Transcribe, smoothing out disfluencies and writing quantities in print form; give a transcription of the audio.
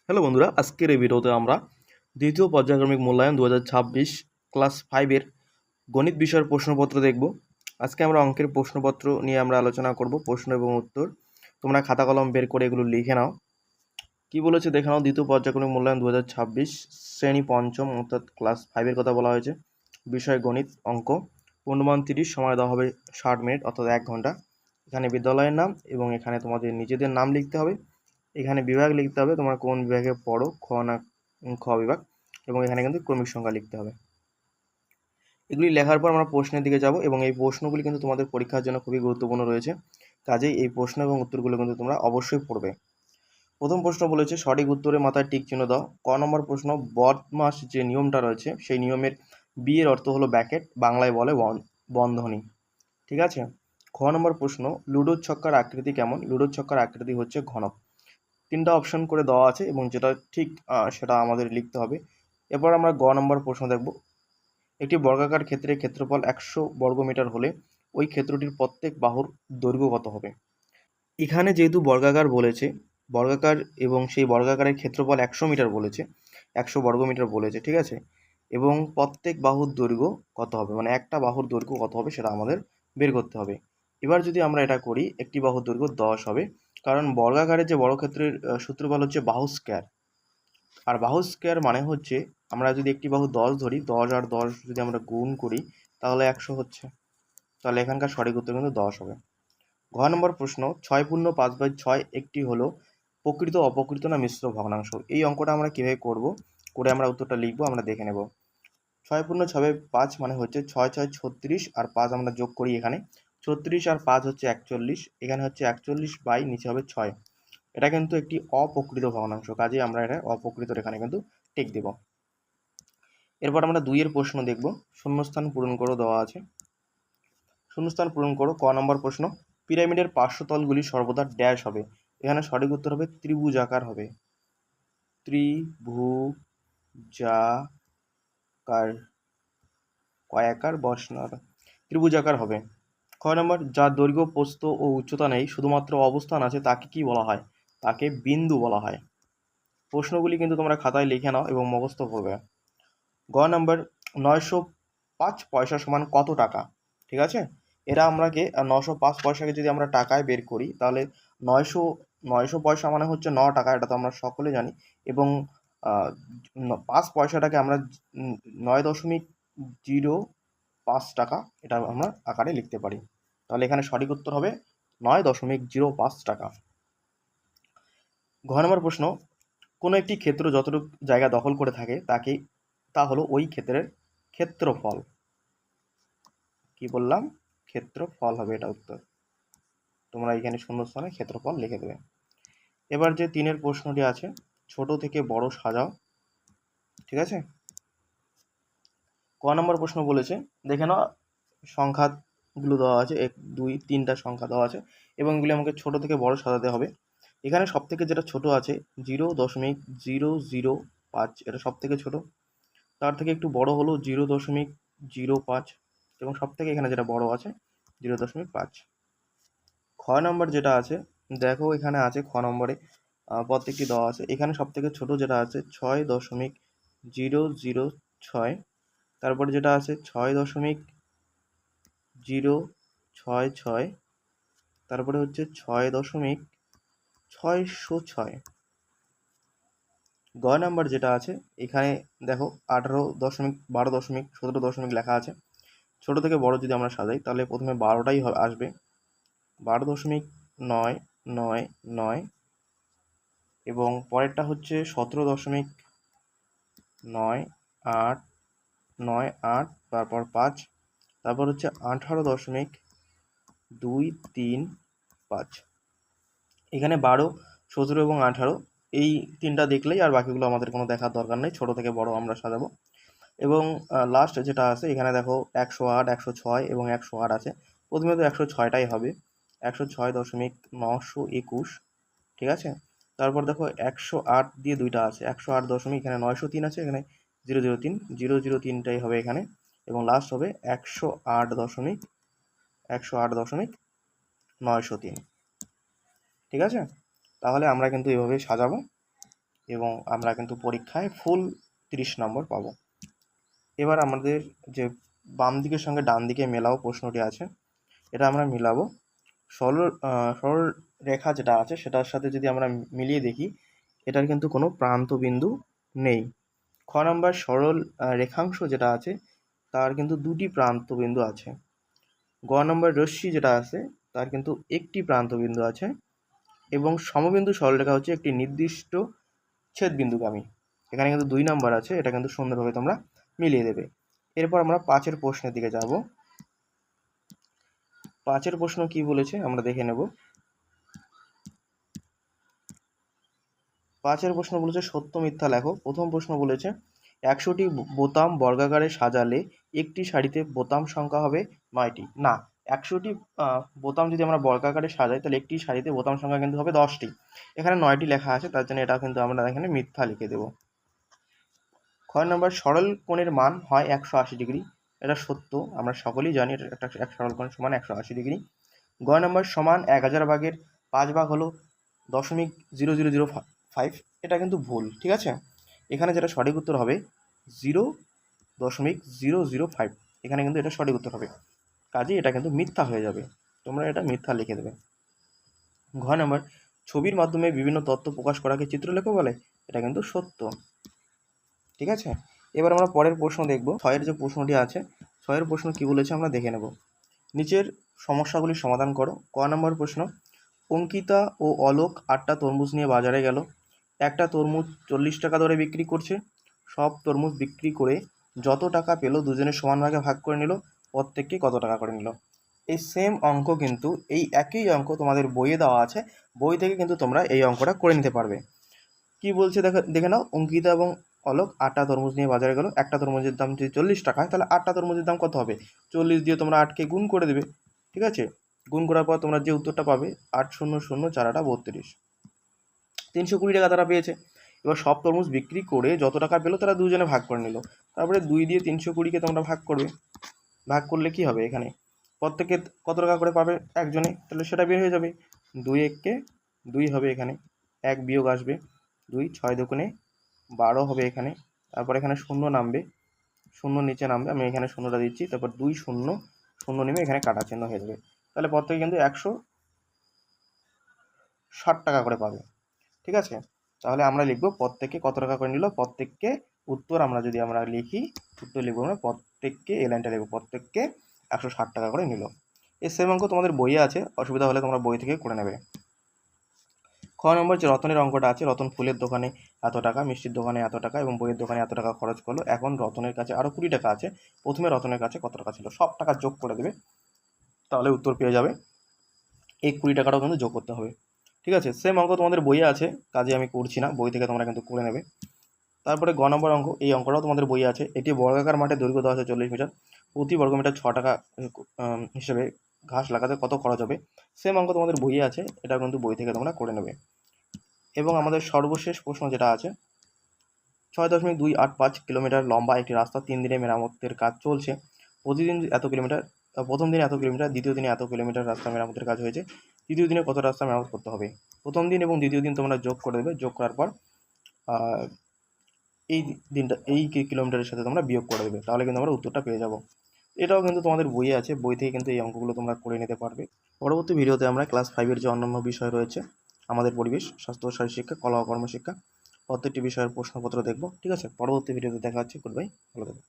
Hello বন্ধুরা, আজকের এই ভিডিওতে আমরা দ্বিতীয় পর্যায়ক্রমিক মূল্যায়ন 2026 ক্লাস 5-এর গণিত বিষয়ের প্রশ্নপত্র দেখব। আজকে আমরা অঙ্কের প্রশ্নপত্র নিয়ে আমরা আলোচনা করব, প্রশ্ন এবং উত্তর। তোমরা খাতা কলম বের করে এগুলো লিখে নাও। কি বলেছে দেখে নাও। দ্বিতীয় পর্যায়ক্রমিক মূল্যায়ন 2026 শ্রেণী পঞ্চম অর্থাৎ ক্লাস 5-এর কথা বলা হয়েছে। বিষয় গণিত, অঙ্ক। পূর্ণমান 30, সময় দেওয়া হবে 60 মিনিট অর্থাৎ 1 ঘন্টা। এখানে বিদ্যালয়ের নাম এবং এখানে তোমাদের নিজেদের নাম লিখতে হবে। এখানে বিভাগ লিখতে হবে, তোমরা কোন বিভাগে পড়ো, খ বিভাগ, এবং এখানে কিন্তু ক্রমিক সংখ্যা লিখতে হবে। এগুলি লেখার পর আমরা প্রশ্নের দিকে যাব এবং এই প্রশ্নগুলি কিন্তু তোমাদের পরীক্ষার জন্য খুবই গুরুত্বপূর্ণ রয়েছে। কাজেই এই প্রশ্ন এবং উত্তরগুলো কিন্তু তোমরা অবশ্যই পড়বে। প্রথম প্রশ্ন বলেছে সঠিক উত্তরের মাথায় টিক চিহ্ন দাও। ক নম্বর প্রশ্ন, বদমাস যে নিয়মটা রয়েছে সেই নিয়মের বি এর অর্থ হলো ব্র্যাকেট, বাংলায় বলে বন্ধনী। ঠিক আছে। খ নম্বর প্রশ্ন, লুডোর ছক্কার আকৃতি কেমন? লুডোর ছক্কার আকৃতি হচ্ছে ঘনক। 3টা অপশন করে দেওয়া আছে এবং যেটা ঠিক সেটা আমাদের লিখতে হবে। এরপর আমরা গ নম্বর প্রশ্ন দেখব। একটি বর্গাকার ক্ষেত্রের ক্ষেত্রফল 100 বর্গমিটার হলে ওই ক্ষেত্রটির প্রত্যেক বাহুর দৈর্ঘ্য কত হবে? এখানে যেহেতু বর্গাকার বলেছে, বর্গাকার এবং সেই বর্গাকারের ক্ষেত্রফল 100 মিটার বলেছে, 100 বর্গমিটার বলেছে, ঠিক আছে, এবং প্রত্যেক বাহুর দৈর্ঘ্য কত হবে, মানে একটা বাহুর দৈর্ঘ্য কত হবে সেটা আমাদের বের করতে হবে। এবার যদি আমরা এটা করি, একটি বাহুর দৈর্ঘ্য 10 হবে, কারণ বর্গাকারের যে বর্গক্ষেত্রের সূত্রফল হচ্ছে বাহু স্কয়ার। আর বাহু স্কয়ার মানে হচ্ছে, আমরা যদি একটি বাহু 10 ধরি, 10 আর 10 যদি আমরা গুণ করি তাহলে 100 হচ্ছে। তাহলে এখানকার সঠিক উত্তর কিন্তু 10 হবে। ঘ নম্বর প্রশ্ন, 6 × 5/6 একটি হলো প্রকৃত, অপ্রকৃত না মিশ্র ভগ্নাংশ। এই অঙ্কটা আমরা কিভাবে করব, করে আমরা উত্তরটা লিখবো, আমরা দেখে নেব। 6 × 6/5 মানে হচ্ছে 6 6 36 আর 5 আমরা যোগ করি এখানে। 36 আর 5 হচ্ছে 41, এখানে হচ্ছে 41 বাই নিচে হবে 6। এটা কিন্তু একটি অপ্রকৃত ভগ্নাংশ, কাজেই আমরা এটা অপ্রকৃত এখানে কিন্তু টিক দেব। এরপর আমরা 2 এর প্রশ্ন দেখব। শূন্যস্থান পূরণ করো দেওয়া আছে। শূন্যস্থান পূরণ করো। ক নম্বর প্রশ্ন, পিরামিডের পার্শ্বতলগুলি সর্বদা ড্যাশ হবে। এখানে সঠিক উত্তর হবে ত্রিভুজাকার হবে। ত্রিভুজাকার, কয়াকার বসনার, ত্রিভুজাকার হবে। খ নম্বর, যার দৈর্ঘ্য, প্রস্থ ও উচ্চতা নেই, শুধুমাত্র অবস্থান আছে, তাকে কি বলা হয়? তাকে বিন্দু বলা হয়। প্রশ্নগুলি কিন্তু তোমরা খাতায় লিখে নাও এবং মুখস্থ করবে। গ নম্বর, 905 পয়সা সমান কত টাকা? ঠিক আছে। এরা আমরাকে 905 পয়সাকে যদি আমরা টাকায় বের করি তাহলে 900 900 পয়সা মানে হচ্ছে 9 টাকা, এটা তো আমরা সকলে জানি। এবং 5 পয়সাটাকে আমরা 9.05 টাকা এটা আমরা আকারে লিখতে পারি। তাহলে এখানে সঠিক উত্তর হবে 9.05 টাকা। ঘ নম্বর প্রশ্ন, কোনো একটি ক্ষেত্র যতটুকু জায়গা দখল করে থাকে তা হলো ওই ক্ষেত্রের ক্ষেত্রফল। কি বললাম? ক্ষেত্রফল হবে এটা উত্তর। তোমরা এখানে শূন্যস্থানে ক্ষেত্রফল লিখে দেবে। এবার যে 3 প্রশ্নটি আছে, ছোট থেকে বড় সাজাও। ঠিক আছে। ক নম্বর প্রশ্ন বলেছে, দেখে নাও, সংখ্যাগুলো দেওয়া আছে, 1 2 3টা সংখ্যা দেওয়া আছে এবং এগুলি আমাকে ছোট থেকে বড় সাজাতে হবে। এখানে সব থেকে যেটা ছোট আছে 0.005, এটা সব থেকে ছোট। তার থেকে একটু বড় হলো 0.05 এবং সব থেকে এখানে যেটা বড় আছে 0.5। খ নম্বর যেটা আছে, দেখো এখানে আছে খ নম্বরে প্রত্যেকটি দেওয়া আছে। এখানে সব থেকে ছোট যেটা আছে 6.006, তারপরে যেটা আছে 6.066, তারপরে হচ্ছে 6.606। গ নাম্বার যেটা আছে, এখানে দেখো 18.12.17 লেখা আছে। ছোট থেকে বড় যদি আমরা সাজাই তাহলে প্রথমে 12টাই আসবে, 12.999, এবং পরেরটা হচ্ছে 17.9898, তারপর 5, তারপর হচ্ছে 18.235। এখানে 12, 17 এবং 18 এই 3টা দেখলেই আর বাকিগুলো আমাদের কোনো দেখার দরকার নেই, ছোট থেকে বড় আমরা সাজাবো। এবং লাস্ট যেটা আছে এখানে দেখো 108, 106 এবং 108 আছে। প্রথমে তো 106টাই হবে, 106.921। ঠিক আছে। তারপর দেখো 108 দিয়ে 2টা আছে, 108 দশমিক, এখানে 903 আছে, এখানে 003টাই হবে এখানে, এবং লাস্ট হবে 108.903। ঠিক আছে। তাহলে আমরা কিন্তু এভাবে সাজাবো। এবং আমরা কিন্তু পরীক্ষায় ফুল 30 নম্বর পাবো। এবার আমাদের যে বাম দিকের সঙ্গে ডান দিকে মেলাও প্রশ্নটি আছে, এটা আমরা মিলাবো। সরল রেখা যেটা আছে সেটার সাথে যদি আমরা মিলিয়ে দেখি, এটার কিন্তু কোনো প্রান্ত বিন্দু নেই। খ নম্বর সরল রেখাংশ যেটা আছে তার কিন্তু দুটি প্রান্ত বিন্দু আছে। গ নম্বর রশ্মি যেটা আছে তার কিন্তু একটি প্রান্ত বিন্দু আছে, এবং সমবিন্দু সরলরেখা হচ্ছে একটি নির্দিষ্ট ছেদবিন্দুগামী। এখানে কিন্তু 2 নম্বর আছে, এটা কিন্তু সুন্দরভাবে তোমরা মিলিয়ে দেবে। এরপর আমরা 5 প্রশ্নের দিকে যাব। 5 প্রশ্ন কি বলেছে আমরা দেখে নেব। 5 প্রশ্ন বলেছে সত্য মিথ্যা লেখো। প্রথম প্রশ্ন বলেছে 100টি বোতাম বর্গাকারে সাজালে একটি সারিতে বোতাম সংখ্যা হবে 9টি। না, 100টি বোতাম যদি আমরা বর্গাকারে সাজাই তাহলে একটি সারিতে বোতাম সংখ্যা কিন্তু হবে 10টি। এখানে 9টি লেখা আছে, তার জন্য এটা কিন্তু আমরা এখানে মিথ্যা লিখে দেব। খ নম্বর সরল কোণের মান হয় 180 ডিগ্রি। এটা সত্য, আমরা সকলেই জানি এটা একটা এক সরল কোণ সমান 180 ডিগ্রি। গ নম্বর সমান 1000 ভাগের 5 ভাগ হলো 0.0005। এটা কিন্তু ভুল, ঠিক আছে। এখানে যেটা সঠিক উত্তর হবে 0.005। এখানে কিন্তু এটা সঠিক উত্তর হবে, কাজেই এটা কিন্তু মিথ্যা হয়ে যাবে, তোমরা এটা মিথ্যা লিখে দেবে। ঘ নম্বর ছবির মাধ্যমে বিভিন্ন তথ্য প্রকাশ করাকে চিত্রলেখ বলে। এটা কিন্তু সত্য, ঠিক আছে। এবার আমরা পরের প্রশ্ন দেখব। 6 যে প্রশ্নটি আছে, 6 প্রশ্ন কি বলেছে আমরা দেখে নেব। নিচের সমস্যাগুলি সমাধান করো। ক নম্বর প্রশ্ন, অঙ্কিতা ও অলোক 8টা তরমুজ নিয়ে বাজারে গেল। একটা তরমুজ 40 টাকা দরে বিক্রি করছে। সব তরমুজ বিক্রি করে যত টাকা পেল দুজনে সমান ভাগে ভাগ করে নিল। প্রত্যেককে কত টাকা করে নিল। এই সেম অঙ্ক কিন্তু এই একই অঙ্ক তোমাদের বইয়ে দেওয়া আছে, বই থেকে কিন্তু তোমরা এই অঙ্কটা করে নিতে পারবে। কি বলছে দেখে নাও। অঙ্কিতা এবং অলোক 8টা তরমুজ নিয়ে বাজারে গেল। একটা তরমুজের দাম যদি 40 টাকা হয় তাহলে 8টা তরমুজের দাম কত হবে? 40 দিয়ে তোমরা 8কে গুণ করে দেবে, ঠিক আছে। গুণ করার পর তোমরা যে উত্তরটা পাবে 8 0 0 4 8 32, 320 টাকা তারা পেয়েছে। এবার সব তরমুজ বিক্রি করে যত টাকা পেলো তারা দুজনে ভাগ করে নিল। তারপরে 2 দিয়ে 320কে তোমরা ভাগ করবে। ভাগ করলে কি হবে, এখানে প্রত্যেকে কত টাকা করে পাবে একজনে, তাহলে সেটা বের হয়ে যাবে। 2 1কে 2 হবে, এখানে 1 বিয়োগ আসবে, 2 6 দুগুণে 12 হবে এখানে। তারপর এখানে শূন্য নামবে, শূন্য নিচে নামবে, আমি এখানে শূন্যটা দিচ্ছি। তারপর 2 0 শূন্য নেমে এখানে কাটা চিহ্ন হয়ে যাবে। তাহলে প্রত্যেকে কিন্তু 160 টাকা করে পাবে, ঠিক আছে। তাহলে আমরা লিখবো প্রত্যেককে কত টাকা করে নিল। প্রত্যেককে উত্তর আমরা যদি আমরা লিখি, উত্তর লিখবো আমরা প্রত্যেককে, এই লাইনটা লিখবো প্রত্যেককে 160 টাকা করে নিল। এই সেম অঙ্ক তোমাদের বইয়ে আছে, অসুবিধা হলে তোমরা বই থেকে করে নেবে। খ নম্বর যে রতনের অঙ্কটা আছে, রতন ফুলের দোকানে এত টাকা, মিষ্টির দোকানে এত টাকা এবং বইয়ের দোকানে এত টাকা খরচ করলো। এখন রতনের কাছে আরও 20 টাকা আছে। প্রথমে রতনের কাছে কত টাকা ছিল, সব টাকা যোগ করে দেবে, তাহলে উত্তর পেয়ে যাবে। এই 20 টাকাটাও কিন্তু যোগ করতে হবে, ঠিক আছে। সেম অঙ্ক তোমাদের বইয়ে আছে, কাজে আমি করছি না, বই থেকে তোমরা কিন্তু করে নেবে। তারপরে গ নম্বর অঙ্ক, এই অঙ্কটাও তোমাদের বই আছে। এটি বর্গাকার মাঠে দৈর্ঘ্য দেওয়া আছে 40 মিটার। প্রতি বর্গমিটার 6 টাকা হিসেবে ঘাস লাগাতে কত খরচ হবে। সেম অঙ্ক তোমাদের বইয়ে আছে, এটা কিন্তু বই থেকে তোমরা করে নেবে। এবং আমাদের সর্বশেষ প্রশ্ন যেটা আছে, 6.285 কিলোমিটার লম্বা একটি রাস্তা 3 দিনে মেরামতের কাজ চলছে। প্রতিদিন এত কিলোমিটার, প্রথম দিনে এত কিলোমিটার, দ্বিতীয় দিনে এত কিলোমিটার রাস্তা মেরামতের কাজ হয়েছে। তৃতীয় দিনে কত রাস্তা মেরামত করতে হবে। প্রথম দিন এবং দ্বিতীয় দিন তোমরা যোগ করে দেবে, যোগ করার পর এই দিনটা এই কিলোমিটারের সাথে তোমরা বিয়োগ করে দেবে, তাহলে কিন্তু আমরা উত্তরটা পেয়ে যাব। এটাও কিন্তু তোমাদের বইয়ে আছে, বই থেকে কিন্তু এই অঙ্কগুলো তোমরা করে নিতে পারবে। পরবর্তী ভিডিওতে আমরা ক্লাস 5 যে অন্যান্য বিষয় রয়েছে, আমাদের পরিবেশ, স্বাস্থ্য ও শারীর শিক্ষা, কলা ও কর্মশিক্ষা, প্রত্যেকটি বিষয়ের প্রশ্নপত্র দেখব, ঠিক আছে। পরবর্তী ভিডিওতে দেখা হচ্ছে। গুড বাই, ভালো থাকবে।